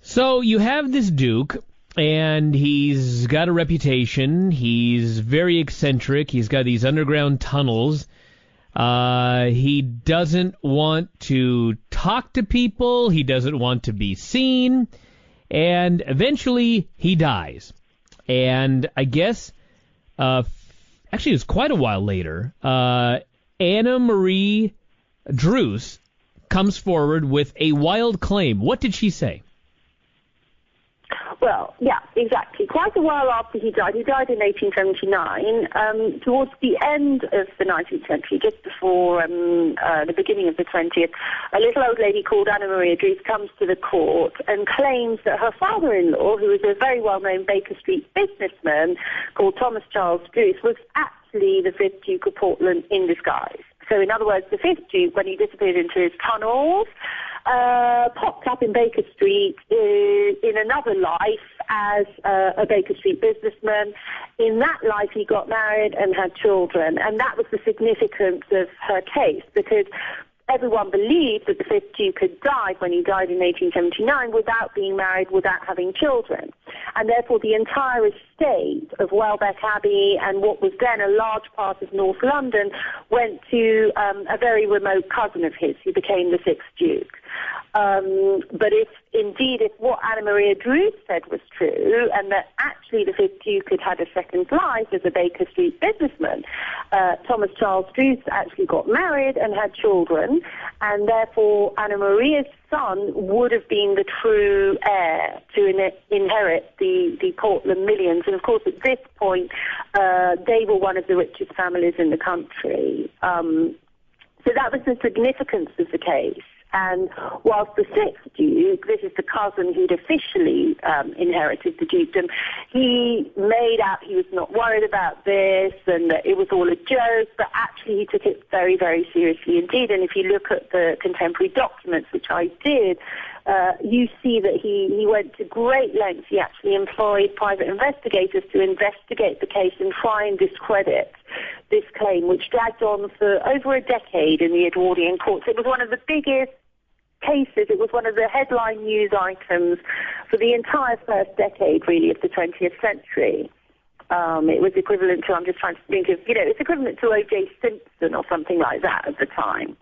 So you have this Duke, and he's got a reputation. He's very eccentric. He's got these underground tunnels. He doesn't want to talk to people. He doesn't want to be seen. And eventually he dies. And I guess, actually it was quite a while later, Anna Marie Druce comes forward with a wild claim. What did she say? Well, yeah, exactly. Quite a while after he died in 1879, towards the end of the 19th century, just before the beginning of the 20th, a little old lady called Anna Maria Druce comes to the court and claims that her father-in-law, who was a very well-known Baker Street businessman called Thomas Charles Druce, was actually the 5th Duke of Portland in disguise. So in other words, the 5th Duke, when he disappeared into his tunnels, popped up in Baker Street in another life as a Baker Street businessman. In that life, he got married and had children, and that was the significance of her case, because everyone believed that the 5th Duke had died when he died in 1879 without being married, without having children. And therefore the entire estate of Welbeck Abbey and what was then a large part of North London went to a very remote cousin of his who became the 6th Duke. But if what Anna Maria Druce said was true, and that actually the 5th Duke had a second life as a Baker Street businessman, Thomas Charles Druce actually got married and had children, and therefore Anna Maria's son would have been the true heir to inherit the Portland millions. And of course, at this point, they were one of the richest families in the country. So that was the significance of the case. And whilst the 6th Duke, this is the cousin who'd officially inherited the dukedom, he made out he was not worried about this and that it was all a joke, but actually he took it very, very seriously indeed. And if you look at the contemporary documents, which I did, you see that he went to great lengths. He actually employed private investigators to investigate the case and try and discredit this claim, which dragged on for over a decade in the Edwardian courts. It was one of the biggest cases. It was one of the headline news items for the entire first decade, really, of the 20th century. It was equivalent to, I'm just trying to think of, it's equivalent to O.J. Simpson or something like that at the time.